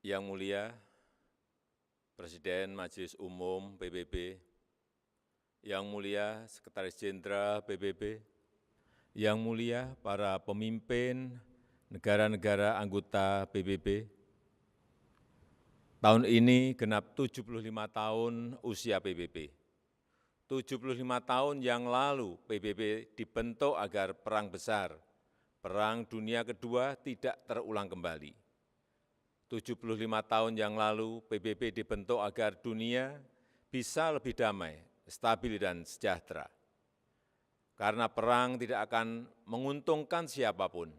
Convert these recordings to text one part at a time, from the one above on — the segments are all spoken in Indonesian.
Yang mulia Presiden Majelis Umum PBB, Yang mulia Sekretaris Jenderal PBB, Yang mulia para pemimpin negara-negara anggota PBB, tahun ini genap 75 tahun usia PBB. 75 tahun yang lalu PBB dibentuk agar perang besar, Perang Dunia Kedua tidak terulang kembali. 75 tahun yang lalu PBB dibentuk agar dunia bisa lebih damai, stabil dan sejahtera. Karena perang tidak akan menguntungkan siapapun.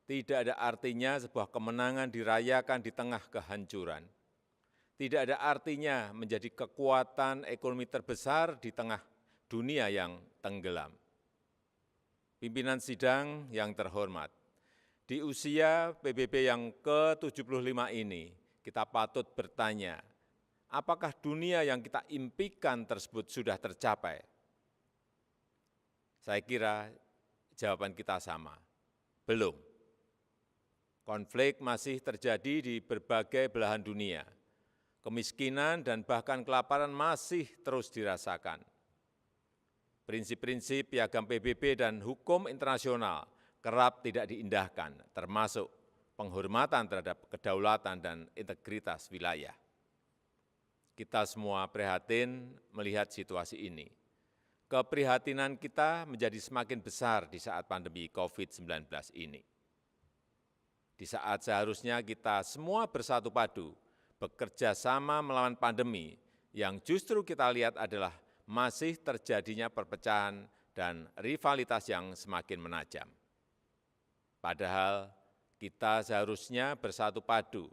Tidak ada artinya sebuah kemenangan dirayakan di tengah kehancuran. Tidak ada artinya menjadi kekuatan ekonomi terbesar di tengah dunia yang tenggelam. Pimpinan sidang yang terhormat, di usia PBB yang ke-75 ini, kita patut bertanya, apakah dunia yang kita impikan tersebut sudah tercapai? Saya kira jawaban kita sama, belum. Konflik masih terjadi di berbagai belahan dunia. Kemiskinan dan bahkan kelaparan masih terus dirasakan. Prinsip-prinsip piagam PBB dan hukum internasional kerap tidak diindahkan, termasuk penghormatan terhadap kedaulatan dan integritas wilayah. Kita semua prihatin melihat situasi ini. Keprihatinan kita menjadi semakin besar di saat pandemi COVID-19 ini. Di saat seharusnya kita semua bersatu padu, bekerja sama melawan pandemi, yang justru kita lihat adalah masih terjadinya perpecahan dan rivalitas yang semakin menajam. Padahal kita seharusnya bersatu padu,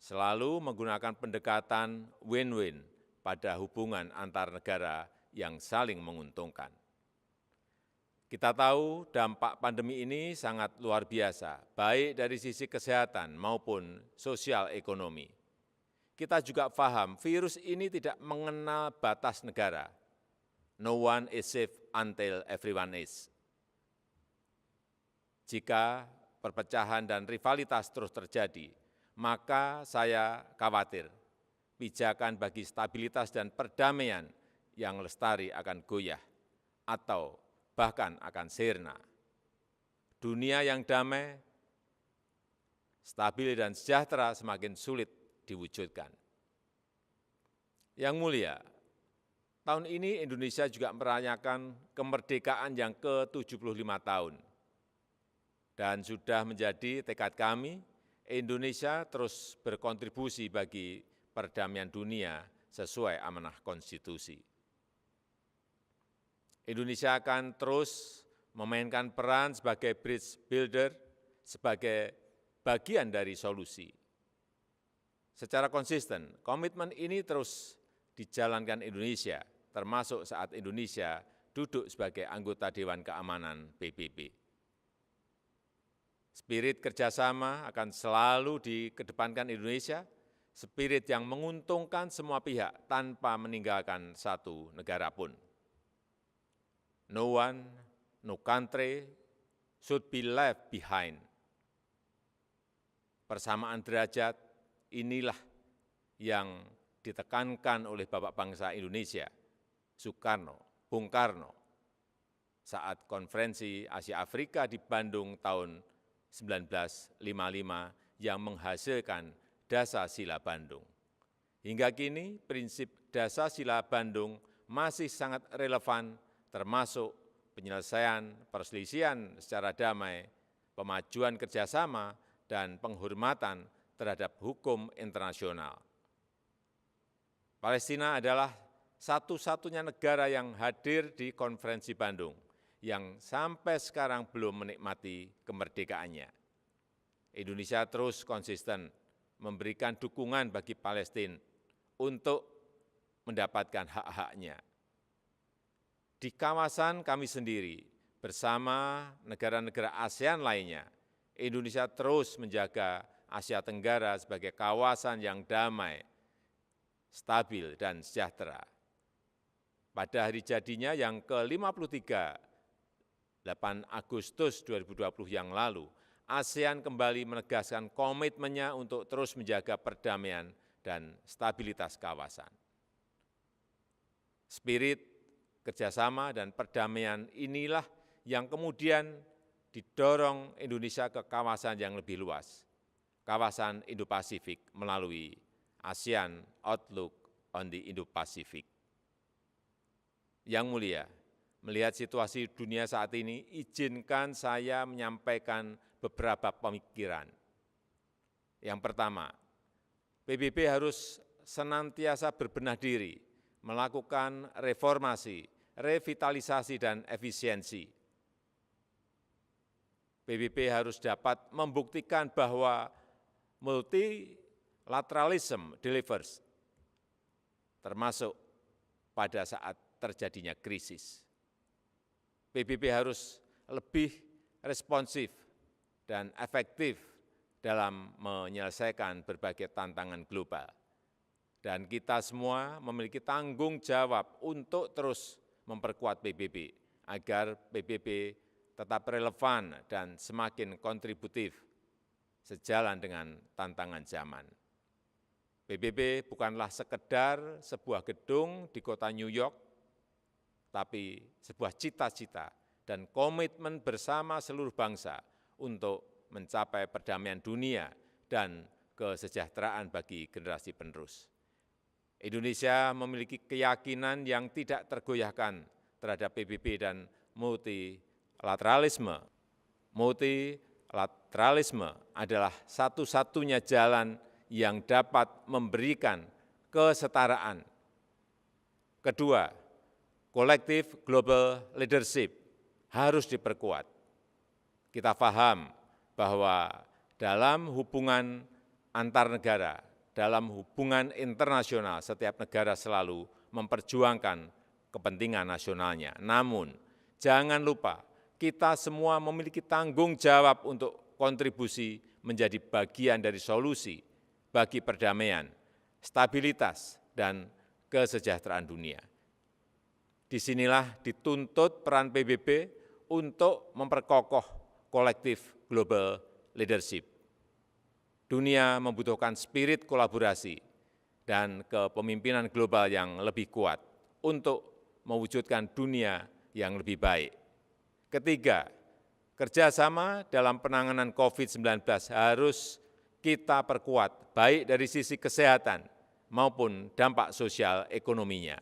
selalu menggunakan pendekatan win-win pada hubungan antar negara yang saling menguntungkan. Kita tahu dampak pandemi ini sangat luar biasa, baik dari sisi kesehatan maupun sosial ekonomi. Kita juga paham virus ini tidak mengenal batas negara. No one is safe until everyone is. Jika perpecahan dan rivalitas terus terjadi, maka saya khawatir pijakan bagi stabilitas dan perdamaian yang lestari akan goyah atau bahkan akan sirna. Dunia yang damai, stabil dan sejahtera semakin sulit diwujudkan. Yang mulia, tahun ini Indonesia juga merayakan kemerdekaan yang ke-75 tahun. Dan sudah menjadi tekad kami, Indonesia terus berkontribusi bagi perdamaian dunia sesuai amanah konstitusi. Indonesia akan terus memainkan peran sebagai bridge builder, sebagai bagian dari solusi. Secara konsisten, komitmen ini terus dijalankan Indonesia, termasuk saat Indonesia duduk sebagai anggota Dewan Keamanan PBB. Spirit kerjasama akan selalu dikedepankan Indonesia, spirit yang menguntungkan semua pihak tanpa meninggalkan satu negara pun. No one, no country should be left behind. Persamaan derajat inilah yang ditekankan oleh Bapak Bangsa Indonesia, Soekarno, Bung Karno, saat konferensi Asia Afrika di Bandung tahun 1955 yang menghasilkan Dasar-Sila Bandung. Hingga kini prinsip Dasar-Sila Bandung masih sangat relevan, termasuk penyelesaian perselisihan secara damai, pemajuan kerjasama, dan penghormatan terhadap hukum internasional. Palestina adalah satu-satunya negara yang hadir di konferensi Bandung yang sampai sekarang belum menikmati kemerdekaannya. Indonesia terus konsisten memberikan dukungan bagi Palestina untuk mendapatkan hak-haknya. Di kawasan kami sendiri, bersama negara-negara ASEAN lainnya, Indonesia terus menjaga Asia Tenggara sebagai kawasan yang damai, stabil, dan sejahtera. Pada hari jadinya yang ke-53, 8 Agustus 2020 yang lalu, ASEAN kembali menegaskan komitmennya untuk terus menjaga perdamaian dan stabilitas kawasan. Spirit kerjasama dan perdamaian inilah yang kemudian didorong Indonesia ke kawasan yang lebih luas, kawasan Indo-Pasifik melalui ASEAN Outlook on the Indo-Pacific. Yang mulia, melihat situasi dunia saat ini, izinkan saya menyampaikan beberapa pemikiran. Yang pertama, PBB harus senantiasa berbenah diri, melakukan reformasi, revitalisasi, dan efisiensi. PBB harus dapat membuktikan bahwa multilateralism delivers, termasuk pada saat terjadinya krisis. PBB harus lebih responsif dan efektif dalam menyelesaikan berbagai tantangan global. Dan kita semua memiliki tanggung jawab untuk terus memperkuat PBB, agar PBB tetap relevan dan semakin kontributif sejalan dengan tantangan zaman. PBB bukanlah sekedar sebuah gedung di kota New York, tapi sebuah cita-cita dan komitmen bersama seluruh bangsa untuk mencapai perdamaian dunia dan kesejahteraan bagi generasi penerus. Indonesia memiliki keyakinan yang tidak tergoyahkan terhadap PBB dan multilateralisme. Multilateralisme adalah satu-satunya jalan yang dapat memberikan kesetaraan. Kedua, kolektif global leadership harus diperkuat. Kita paham bahwa dalam hubungan antar negara, dalam hubungan internasional, setiap negara selalu memperjuangkan kepentingan nasionalnya. Namun, jangan lupa, kita semua memiliki tanggung jawab untuk kontribusi menjadi bagian dari solusi bagi perdamaian, stabilitas, dan kesejahteraan dunia. Disinilah dituntut peran PBB untuk memperkokoh kolektif global leadership. Dunia membutuhkan spirit kolaborasi dan kepemimpinan global yang lebih kuat untuk mewujudkan dunia yang lebih baik. Ketiga, kerjasama dalam penanganan COVID-19 harus kita perkuat, baik dari sisi kesehatan maupun dampak sosial ekonominya.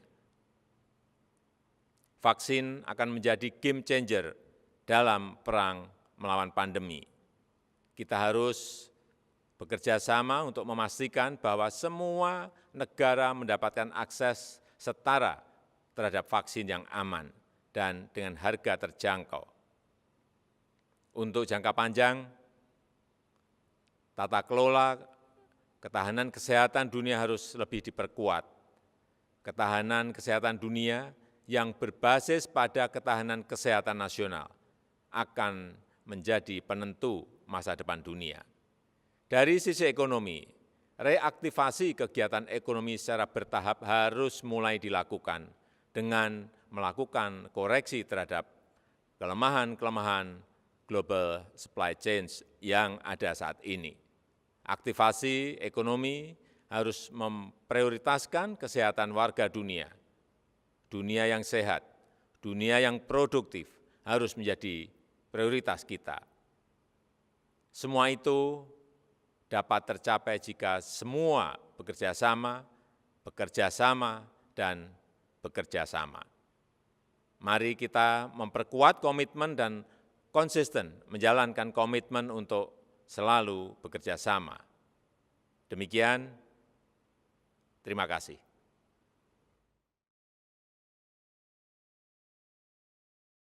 Vaksin akan menjadi game changer dalam perang melawan pandemi. Kita harus bekerja sama untuk memastikan bahwa semua negara mendapatkan akses setara terhadap vaksin yang aman dan dengan harga terjangkau. Untuk jangka panjang, tata kelola ketahanan kesehatan dunia harus lebih diperkuat. Ketahanan kesehatan dunia yang berbasis pada ketahanan kesehatan nasional akan menjadi penentu masa depan dunia. Dari sisi ekonomi, reaktivasi kegiatan ekonomi secara bertahap harus mulai dilakukan dengan melakukan koreksi terhadap kelemahan-kelemahan global supply chain yang ada saat ini. Aktivasi ekonomi harus memprioritaskan kesehatan warga dunia. Dunia yang sehat, dunia yang produktif harus menjadi prioritas kita. Semua itu dapat tercapai jika semua bekerja sama, dan bekerja sama. Mari kita memperkuat komitmen dan konsisten menjalankan komitmen untuk selalu bekerja sama. Demikian, terima kasih.